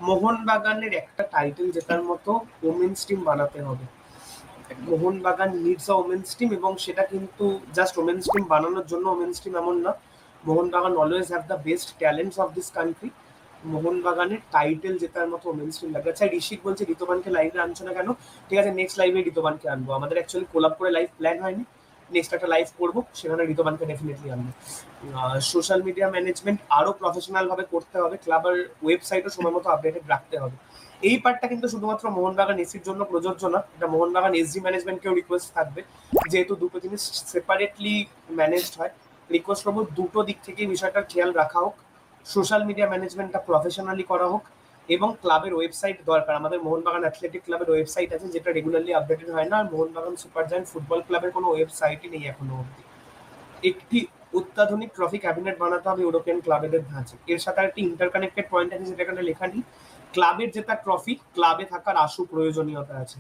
মোহনবাগানের একটা টাইটেল জেতার মতো ওমেন্স টিম বানাতে হবে। Mohun Bagan needs a women's team, এবং সেটা কিন্তু জাস্ট ওমেন্স টিম বানানোর জন্য ওমেন্স টিম এমন না। Mohun Bagan always have the best talents of this country. মোহনবাগানের টাইটেল জেতার মতো ওমেন্স টিম লাগে। আচ্ছা, ঋষিক বলছে ঋতুবানকে লাইভে আনছো না কেন? ঠিক আছে, নেক্সট লাইভে ঋতুবানকে আনবো। আমাদের অ্যাকচুয়ালি কোলাপ করে লাইভ প্ল্যান হয়নি, নেক্সট একটা লাইভ করবো, সেখানে ঋতুবানকে ডেফিনেটলি আনবো। সোশ্যাল মিডিয়া ম্যানেজমেন্ট আরো প্রফেশনাল ভাবে করতে হবে, ক্লাবের ওয়েবসাইটও সময় মতো আপডেটেড রাখতে হবে। এই পার্টটা কিন্তু শুধুমাত্র মোহনবাগান এসির জন্য প্রযোজ্য না, এটা মোহনবাগান এসজি ম্যানেজমেন্টকেও রিকোয়েস্ট থাকবে, যেহেতু দুটো জিনিস সেপারেটলি ম্যানেজড হয়। রিকোয়েস্ট করবো দুটো দিক থেকে বিষয়টার খেয়াল রাখা হোক, সোশ্যাল মিডিয়া ম্যানেজমেন্টটা প্রফেশনালি করা হোক, এবং ক্লাবের ওয়েবসাইট দরকার। আমাদের মোহনবাগান অ্যাথলেটিক ক্লাবের ওয়েবসাইট আছে, যেটা রেগুলারলি আপডেটেড হয় না, আর মোহনবাগান সুপার জায়ান্ট ফুটবল ক্লাবের কোনো ওয়েবসাইটই নেই এখনো অব্দি। একটি অত্যাধুনিক ট্রফি ক্যাবিনেট বানাতে হবে ইউরোপিয়ান ক্লাবেদের ধাঁচে। এর সাথে একটি ইন্টারকানেক্টেড পয়েন্ট আছে, যেটা এখানে লেখা নেই। ক্লাবের জেতা ট্রফি ক্লাবে থাকার আশু প্রয়োজনীয়তা আছে,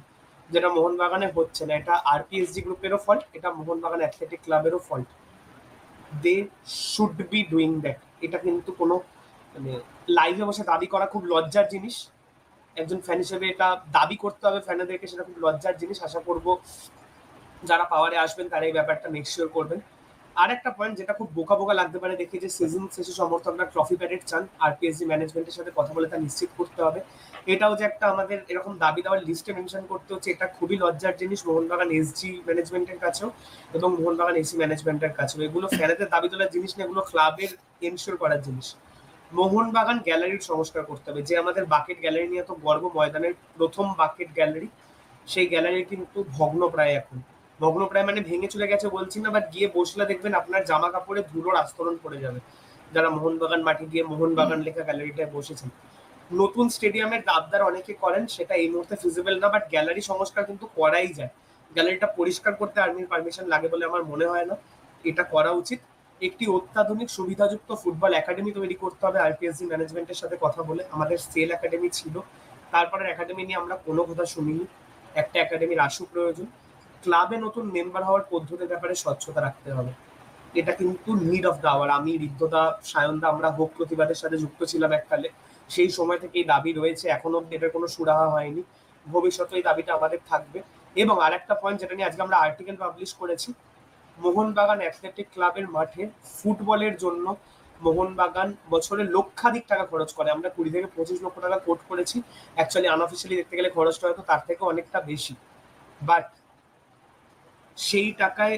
যেটা মোহনবাগানে হচ্ছে না। এটা আরপিএসজি গ্রুপেরও ফল্ট, এটা মোহনবাগান অ্যাথলেটিক ক্লাবেরও fault. They should be doing that. এটা কিন্তু কোনো মানে লাইভে বসে দাবি করা খুব লজ্জার জিনিস। একজন ফ্যান হিসেবে এটা দাবি করতে হবে ফ্যানেদেরকে, সেটা খুব লজ্জার জিনিস। আশা করবো যারা পাওয়ারে আসবেন তারা এই ব্যাপারটা মেকশিওর করবেন। আর একটা পয়েন্ট যেটা খুব বোকা বোকা লাগতে পারে দেখে, যে সিজন শেষে সমর্থকরা ট্রফি প্যারেড চান, আরপিএসজি ম্যানেজমেন্টের সাথে কথা বলে তা নিশ্চিত করতে হবে। এটাও যে একটা আমাদের এরকম দাবি দেওয়ার লিস্টে মেনশন করতে হচ্ছে, এটা খুবই লজ্জার জিনিস মোহনবাগান এসজি ম্যানেজমেন্টের কাছেও এবং মোহনবাগান এসি ম্যানেজমেন্টের কাছেও। এগুলো ফ্যানেদের দাবি তোলার জিনিস না, এগুলো ক্লাবের এনশিওর করার জিনিস। মোহনবাগান গ্যালারির সংস্কার করতে হবে। যে আমাদের বাকেট গ্যালারি নিয়ে তো গর্ব, ময়দানের প্রথম বাকেট গ্যালারি, সেই গ্যালারি কিন্তু ভগ্নপ্রায় এখন। ভগ্নপ্রায় মানে ভেঙে চলে গেছে বলছি না, বাট গিয়ে বসলে দেখবেন আপনার জামা কাপড়ে ধুলোর আস্তরণ পড়ে যাবে, যারা মোহনবাগান মাঠে গিয়ে মোহনবাগান লেখা গ্যালারিটায় বসেছেন। নতুন স্টেডিয়ামের দাবদার অনেকে করেন, সেটা এই মুহূর্তে ফিজিবল না, বাট গ্যালারি সংস্কার কিন্তু করাই যায়। গ্যালারিটা পরিষ্কার করতে আর্মির পারমিশন লাগে বলে আমার মনে হয় না, এটা করা উচিত। একটি অত্যাধুনিক সুবিধাযুক্ত ফুটবল একাডেমি তৈরি করতে হবে আরপিএসজি ম্যানেজমেন্টের সাথে কথা বলে। আমাদের সেল একাডেমি ছিল, তারপরে একাডেমি নিয়ে আমরা কোনো কথা শুনিনি। একটা একাডেমির আশু প্রয়োজন। ক্লাবে নতুন মেম্বার হওয়ার পদ্ধতির ব্যাপারে স্বচ্ছতা রাখতে হবে, এটা কিন্তু নিড অফ দা আওয়ার। আমি, ঋদ্ধদা, সায়নদা, আমরা হোক প্রতিবাদের সাথে যুক্ত ছিলাম এককালে, সেই সময় থেকে এই দাবি রয়েছে, এখনো অব্দি এটার কোনো সুরাহা হয়নি। ভবিষ্যতে এই দাবিটা আমাদের থাকবে। এবং আর একটা পয়েন্ট যেটা নিয়ে আজকে আমরা আর্টিকেল পাবলিশ করেছি, মোহনবাগান অ্যাথলেটিক ক্লাবের মাঠে ফুটবলের জন্য মোহনবাগান বছরে লক্ষাধিক টাকা খরচ করে। আমরা 20 থেকে 25 লক্ষ টাকা কোট করেছি, অ্যাকচুয়ালি আনঅফিসিয়ালি দেখতে গেলে খরচটা হয়তো তার থেকে অনেকটা বেশি। বাট সেই টাকায়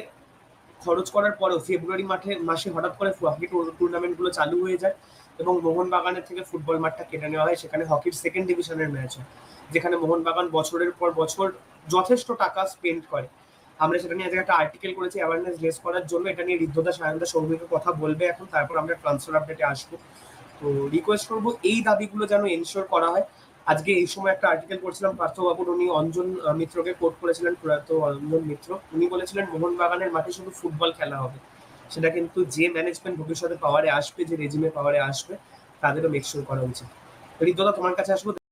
খরচ করার পরেও ফেব্রুয়ারি মাসে হঠাৎ করে হকি টুর্নামেন্টগুলো চালু হয়ে যায়, এবং মোহনবাগানের থেকে ফুটবল মাঠটা কেটে নেওয়া হয়। সেখানে হকির সেকেন্ড ডিভিশনের ম্যাচ হয়, যেখানে মোহনবাগান বছরের পর বছর যথেষ্ট টাকা স্পেন্ড করে। আমরা সেটা নিয়ে আজকে একটা আর্টিকেল করেছি অ্যাওয়ারনেস রেজ করার জন্য। এটা নিয়ে ঋদ্ধদা, সায়নদা, সৌমিকের কথা বলবে এখন, তারপর আমরা ট্রান্সফার আপডেটে আসবো। তো রিকোয়েস্ট করবো এই দাবিগুলো যেন এনশিওর করা হয়। আজকে এই সময় একটা আর্টিকেল করছিলাম পার্থবাবুর, উনি অঞ্জন মিত্রকে কোট করেছিলেন, প্রয়াত অঞ্জন মিত্র। উনি বলেছিলেন মোহনবাগানের মাঠে শুধু ফুটবল খেলা হবে। সেটা কিন্তু যে ম্যানেজমেন্ট ভবিষ্যতে পাওয়ারে আসবে, যে রেজিমে পাওয়ারে আসবে, তাদেরও মেকশিওর করা উচিত। ঋদ্ধদা, তোমার কাছে আসবো।